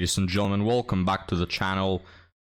ladies and gentlemen, welcome back to the channel.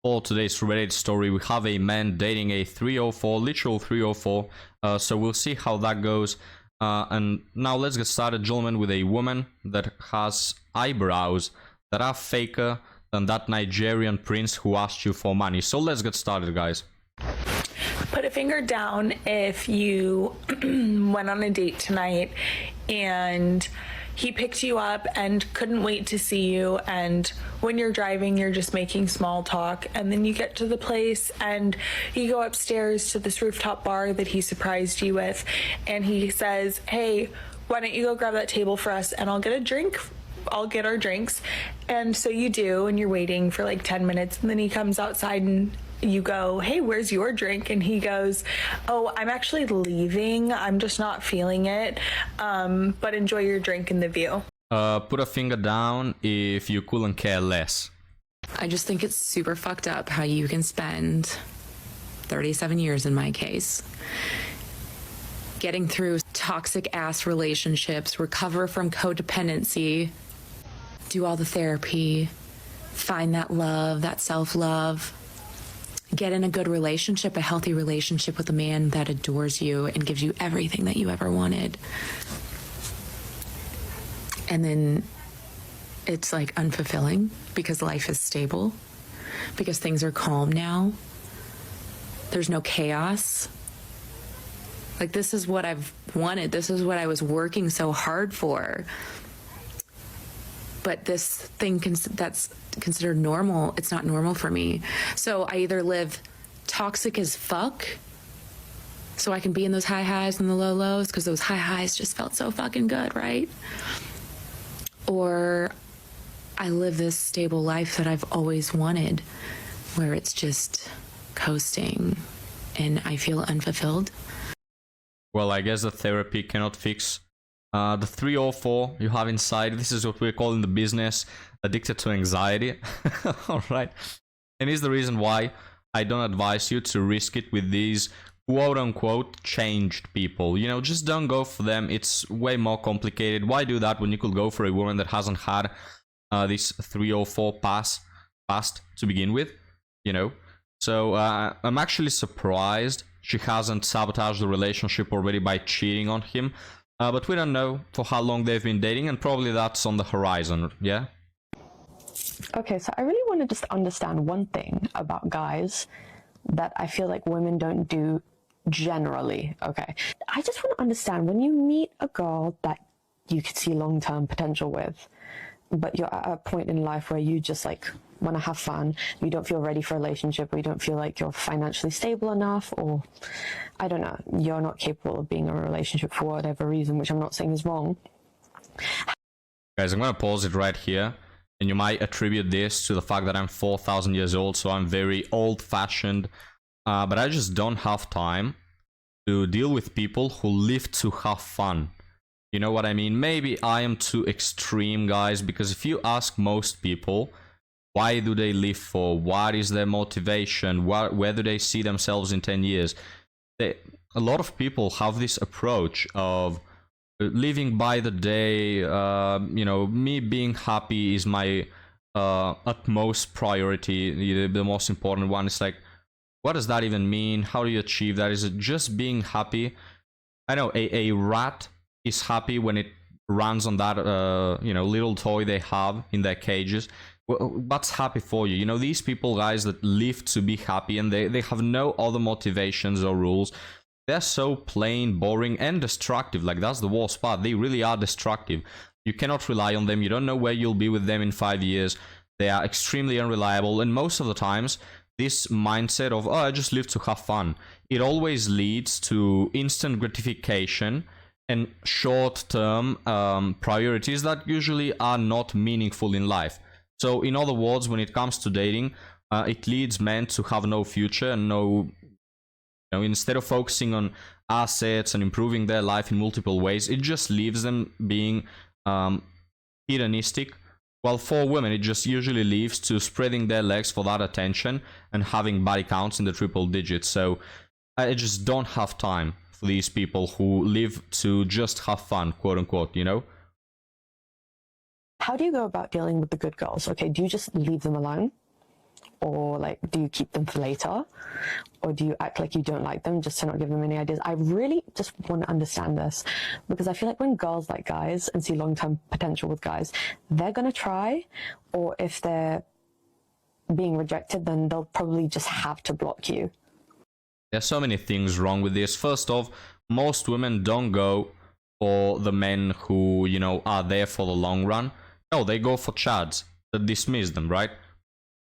For today's Reddit story, we have a man dating a 304, literal 304, so we'll see how that goes. And now let's get started, gentlemen, with a woman that has eyebrows that are faker than that Nigerian prince who asked you for money. So let's get started, guys. Put a finger down if you went on a date tonight and he picked you up and couldn't wait to see you, and when you're driving you're just making small talk, and then you get to the place and you go upstairs to this rooftop bar that he surprised you with, and he says, hey, why don't you go grab that table for us and I'll get our drinks. And so you do, and you're waiting for like 10 minutes, and then he comes outside and you go, hey, where's your drink? And he goes, oh, I'm actually leaving, I'm just not feeling it, but enjoy your drink and the view. Put a finger down if you couldn't care less. I just think it's super fucked up how you can spend 37 years, in my case, getting through toxic ass relationships, recover from codependency, do all the therapy, find that love, that self-love, get in a good relationship, a healthy relationship with a man that adores you and gives you everything that you ever wanted. And then it's like unfulfilling because life is stable, because things are calm now. There's no chaos. Like, this is what I've wanted. This is what I was working so hard for. But this thing that's considered normal, it's not normal for me. So I either live toxic as fuck, so I can be in those high highs and the low lows, because those high highs just felt so fucking good, right? Or I live this stable life that I've always wanted, where it's just coasting and I feel unfulfilled. Well, I guess the therapy cannot fix the 304 you have inside. This is what we're calling the business addicted to anxiety. All right. And here's the reason why I don't advise you to risk it with these quote unquote changed people. You know, just don't go for them. It's way more complicated. Why do that when you could go for a woman that hasn't had this 304 past to begin with, you know? So I'm actually surprised she hasn't sabotaged the relationship already by cheating on him. But we don't know for how long they've been dating, and probably that's on the horizon, yeah? Okay, so I really want to just understand one thing about guys that I feel like women don't do generally, okay? I just want to understand, when you meet a girl that you could see long-term potential with, but you're at a point in life where you just like want to have fun, you don't feel ready for a relationship, or you don't feel like you're financially stable enough, or I don't know, you're not capable of being in a relationship for whatever reason, which I'm not saying is wrong. Guys, I'm gonna pause it right here, and you might attribute this to the fact that I'm 4,000 years old, so I'm very old-fashioned, but I just don't have time to deal with people who live to have fun. You know what I mean? Maybe I am too extreme, guys, because if you ask most people, why do they live for? What is their motivation? Where do they see themselves in 10 years? A lot of people have this approach of living by the day. You know, me being happy is my utmost priority, the most important one. It's like, what does that even mean? How do you achieve that? Is it just being happy? I know a rat is happy when it runs on that you know, little toy they have in their cages. What's happy for you? You know, these people, guys, that live to be happy, and they have no other motivations or rules. They're so plain, boring, and destructive. Like, that's the worst part. They really are destructive. You cannot rely on them. You don't know where you'll be with them in 5 years. They are extremely unreliable, and most of the times this mindset of, oh, I just live to have fun, it always leads to instant gratification and short-term priorities that usually are not meaningful in life. So in other words, when it comes to dating, it leads men to have no future and no, you know, instead of focusing on assets and improving their life in multiple ways, it just leaves them being hedonistic. While for women, it just usually leaves to spreading their legs for that attention and having body counts in the triple digits. So I just don't have time for these people who live to just have fun, quote unquote, you know? how do you go about dealing with the good girls? Okay, do you just leave them alone? Or like, do you keep them for later? Or do you act like you don't like them just to not give them any ideas? I really just want to understand this, because I feel like when girls like guys and see long-term potential with guys, they're going to try, or if they're being rejected, then they'll probably just have to block you. There's so many things wrong with this. First off, most women don't go for the men who, you know, are there for the long run. No, they go for chads that dismiss them, right?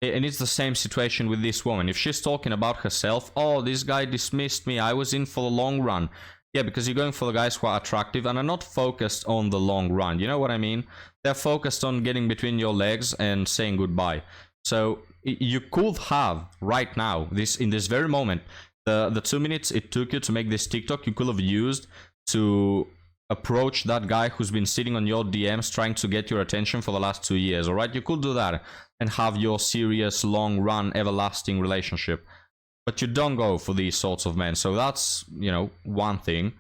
And it's the same situation with this woman. If she's talking about herself, oh, this guy dismissed me, I was in for the long run. Yeah, because you're going for the guys who are attractive and are not focused on the long run. You know what I mean? They're focused on getting between your legs and saying goodbye. So you could have right now, in this very moment, the 2 minutes it took you to make this TikTok, you could have used to approach that guy who's been sitting on your DMs trying to get your attention for the last 2 years. All right, you could do that and have your serious, long run, everlasting relationship. But you don't go for these sorts of men. So that's, you know, one thing.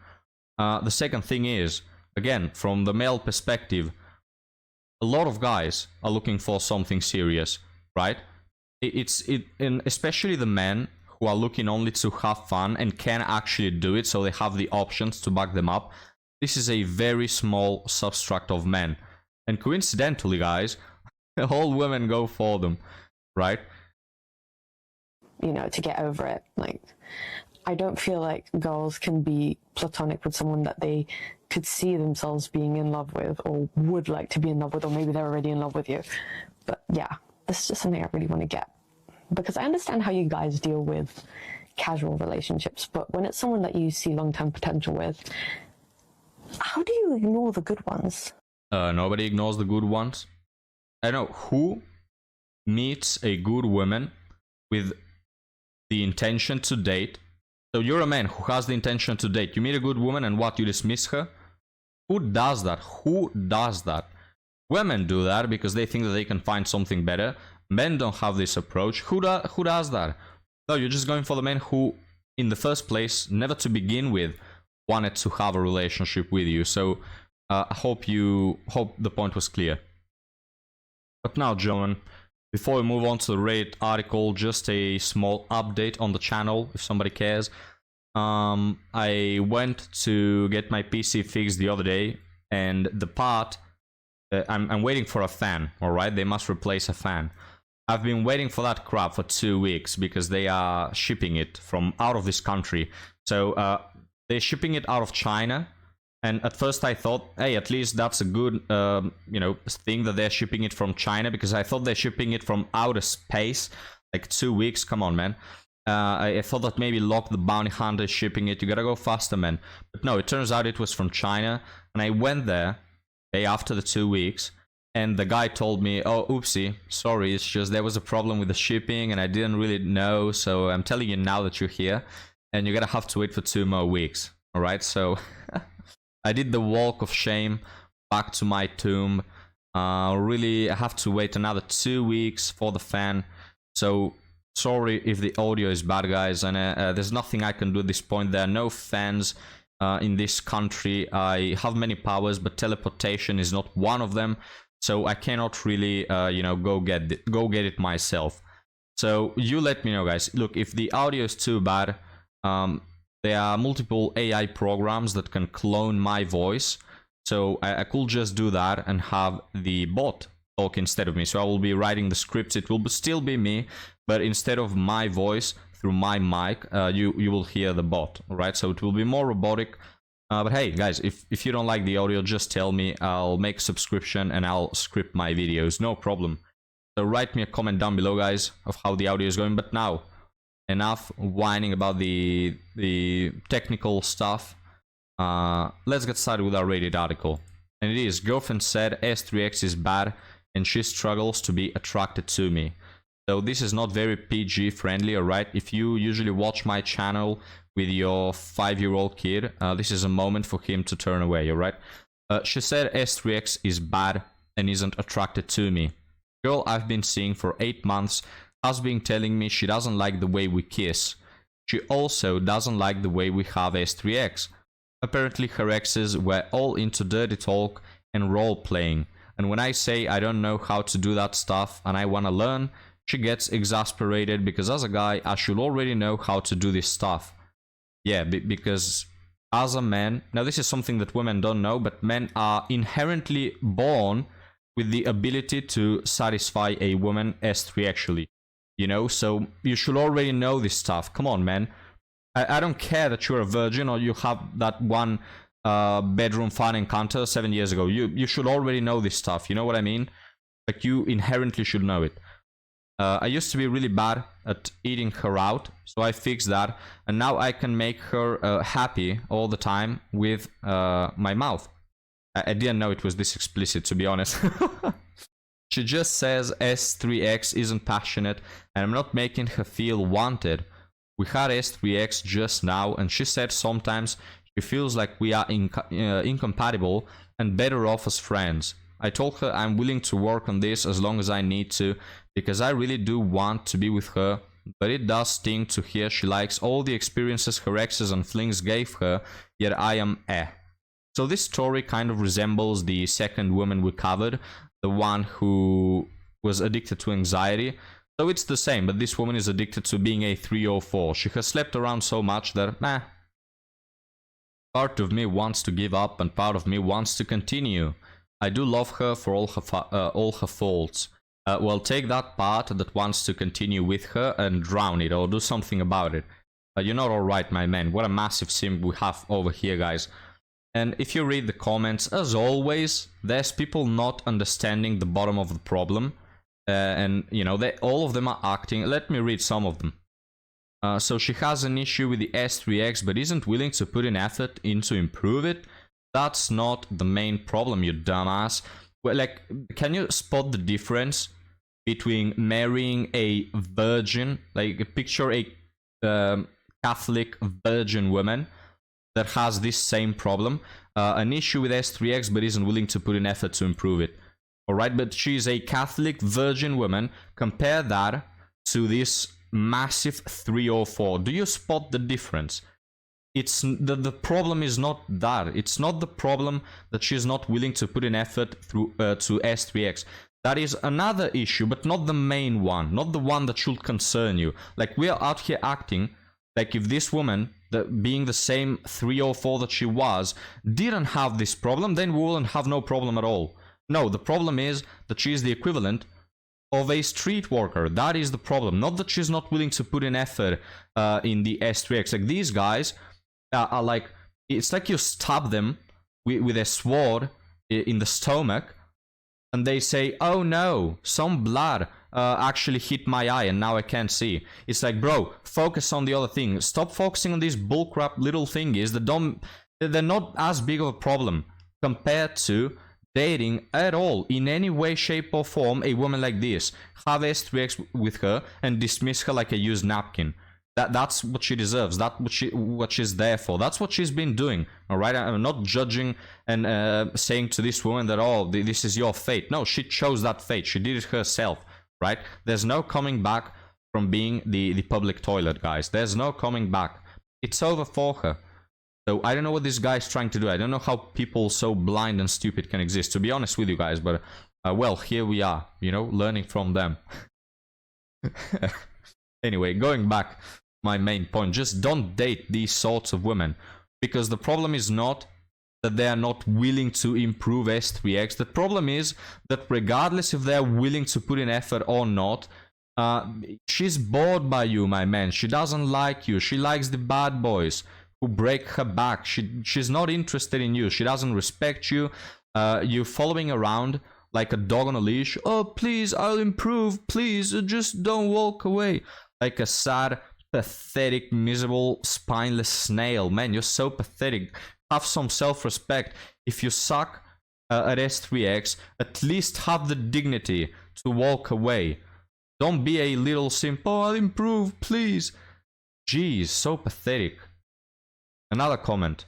The second thing is, again, from the male perspective, a lot of guys are looking for something serious, right? And especially the men who are looking only to have fun and can actually do it, so they have the options to back them up. This is a very small substract of men. And coincidentally, guys, all women go for them, right? You know, to get over it. Like, I don't feel like girls can be platonic with someone that they could see themselves being in love with, or would like to be in love with, or maybe they're already in love with you. But yeah, this is just something I really want to get. Because I understand how you guys deal with casual relationships, but when it's someone that you see long-term potential with, how do you ignore the good ones? Nobody ignores the good ones. I know who meets a good woman with the intention to date. So you're a man who has the intention to date. You meet a good woman and what? You dismiss her? Who does that? Who does that? Women do that because they think that they can find something better. Men don't have this approach. Who does that? No, you're just going for the men who, in the first place, never to begin with, wanted to have a relationship with you. So I hope the point was clear. But now, gentlemen, before we move on to the Reddit article, just a small update on the channel, if somebody cares. I went to get my PC fixed the other day, and the part, I'm waiting for a fan, alright? They must replace a fan. I've been waiting for that crap for 2 weeks because they are shipping it from out of this country. So they're shipping it out of China. And at first I thought, hey, at least that's a good, you know, thing that they're shipping it from China, because I thought they're shipping it from outer space. Like 2 weeks, come on, man. I thought that maybe Lock the Bounty Hunter is shipping it. You gotta go faster, man. But no, it turns out it was from China. And I went there day after the 2 weeks. And the guy told me, oh, oopsie, sorry, it's just there was a problem with the shipping and I didn't really know. So I'm telling you now that you're here. And you're gonna have to wait for 2 more weeks. Alright, so... I did the walk of shame back to my tomb. Really, I have to wait another 2 weeks for the fan. So, sorry if the audio is bad, guys. And there's nothing I can do at this point. There are no fans in this country. I have many powers, but teleportation is not one of them. So, I cannot really, you know, go get it myself. So, you let me know, guys. Look, if the audio is too bad... there are multiple AI programs that can clone my voice. So I could just do that and have the bot talk instead of me. So I will be writing the scripts. It will still be me, but instead of my voice through my mic, you will hear the bot, right? So it will be more robotic. But hey, guys, if you don't like the audio, just tell me. I'll make a subscription and I'll script my videos. No problem. So write me a comment down below, guys, of how the audio is going. But now... enough whining about the technical stuff. Let's get started with our Reddit article. And it is, girlfriend said S3X is bad and she struggles to be attracted to me. So this is not very PG friendly, alright? If you usually watch my channel with your 5-year-old kid, this is a moment for him to turn away, alright? She said S3X is bad and isn't attracted to me. Girl I've been seeing for 8 months has been telling me she doesn't like the way we kiss. She also doesn't like the way we have S3X. Apparently her exes were all into dirty talk and role playing. And when I say I don't know how to do that stuff and I want to learn, she gets exasperated because as a guy, I should already know how to do this stuff. Yeah, because as a man, now this is something that women don't know, but men are inherently born with the ability to satisfy a woman S3 actually. You know, so you should already know this stuff. Come on, man. I don't care that you're a virgin or you have that one bedroom fun encounter 7 years ago. You should already know this stuff. You know what I mean? Like, you inherently should know it. I used to be really bad at eating her out, so I fixed that, and now I can make her happy all the time with my mouth. I didn't know it was this explicit, to be honest. She just says S3X isn't passionate, and I'm not making her feel wanted. We had S3X just now, and she said sometimes she feels like we are incompatible and better off as friends. I told her I'm willing to work on this as long as I need to, because I really do want to be with her, but it does sting to hear she likes all the experiences her exes and flings gave her, yet I am So this story kind of resembles the second woman we covered, the one who was addicted to anxiety. So it's the same, but this woman is addicted to being a 304. She has slept around so much that, part of me wants to give up and part of me wants to continue. I do love her for all her faults. Well, take that part that wants to continue with her and drown it or do something about it. You're not alright, my man. What a massive simp we have over here, guys. And if you read the comments, as always, there's people not understanding the bottom of the problem. And, you know, all of them are acting. Let me read some of them. So she has an issue with the S3X, but isn't willing to put in effort into improve it. That's not the main problem, you dumbass. Well, like, can you spot the difference between marrying a virgin, like picture a Catholic virgin woman that has this same problem, an issue with S3X but isn't willing to put in effort to improve it. Alright, but she's a Catholic virgin woman. Compare that to this massive 304. Do you spot the difference? It's the problem is not that. It's not the problem that she's not willing to put in effort through to S3X. That is another issue, but not the main one, not the one that should concern you. Like, we are out here acting like if this woman, being the same 304 that she was, didn't have this problem, then we wouldn't have no problem at all. No, the problem is that she is the equivalent of a street worker. That is the problem. Not that she's not willing to put in effort in the S3X. Like, these guys are like, it's like you stab them with a sword in the stomach, and they say, oh no, some blood actually hit my eye and now I can't see. It's like, bro, focus on the other thing. Stop focusing on these bullcrap little thingies that they're not as big of a problem compared to dating at all, in any way, shape or form, a woman like this. Have S3X with her and dismiss her like a used napkin. That's what she deserves. That's what she's there for. That's what she's been doing. All right, I'm not judging and saying to this woman that, oh, this is your fate. No, she chose that fate. She did it herself. Right? There's no coming back from being the public toilet, guys. There's no coming back. It's over for her. So I don't know what this guy is trying to do. I don't know how people so blind and stupid can exist, to be honest with you guys. But well, here we are, you know, learning from them. Anyway, going back, my main point, just don't date these sorts of women, because the problem is not that they are not willing to improve S3X. The problem is that regardless if they're willing to put in effort or not, she's bored by you, my man. She doesn't like you. She likes the bad boys who break her back. She's not interested in you. She doesn't respect you. You're following around like a dog on a leash. Oh, please, I'll improve. Please, just don't walk away. Like a sad, pathetic, miserable, spineless snail. Man, you're so pathetic. Have some self-respect. If you suck at S3X, at least have the dignity to walk away. Don't be a little simp. Oh, I'll improve, please. Jeez, so pathetic. Another comment.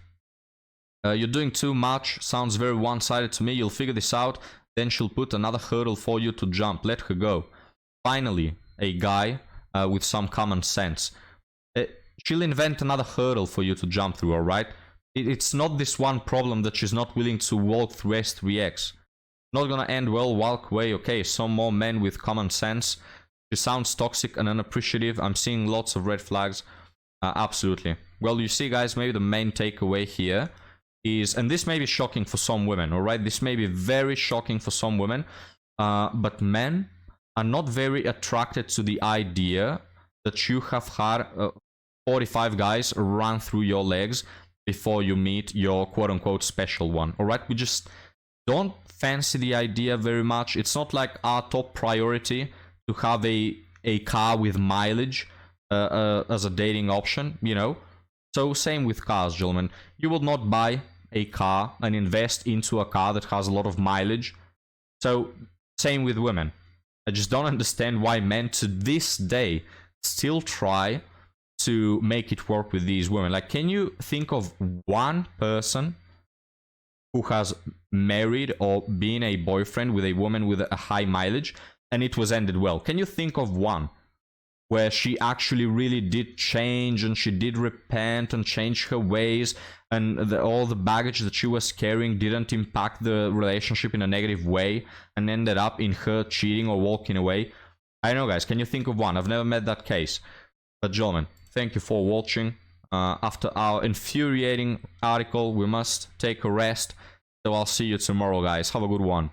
You're doing too much. Sounds very one-sided to me. You'll figure this out. Then she'll put another hurdle for you to jump. Let her go. Finally, a guy with some common sense. She'll invent another hurdle for you to jump through, alright? It's not this one problem that she's not willing to walk through S3X. Not gonna end well, walk away. Okay, some more men with common sense. She sounds toxic and unappreciative. I'm seeing lots of red flags. Absolutely. Well, you see, guys, maybe the main takeaway here is, and this may be shocking for some women, all right? This may be very shocking for some women, but men are not very attracted to the idea that you have had 45 guys run through your legs before you meet your quote-unquote special one, all right? We just don't fancy the idea very much. It's not like our top priority to have a car with mileage as a dating option, you know? So same with cars, gentlemen. You will not buy a car and invest into a car that has a lot of mileage. So same with women. I just don't understand why men to this day still try to make it work with these women. Like, can you think of one person who has married or been a boyfriend with a woman with a high mileage and it was ended well? Can you think of one where she actually really did change and she did repent and change her ways, and all the baggage that she was carrying didn't impact the relationship in a negative way and ended up in her cheating or walking away? I don't know, guys. Can you think of one? I've never met that case. But gentlemen, thank you for watching. After our infuriating article, we must take a rest. So I'll see you tomorrow, guys. Have a good one.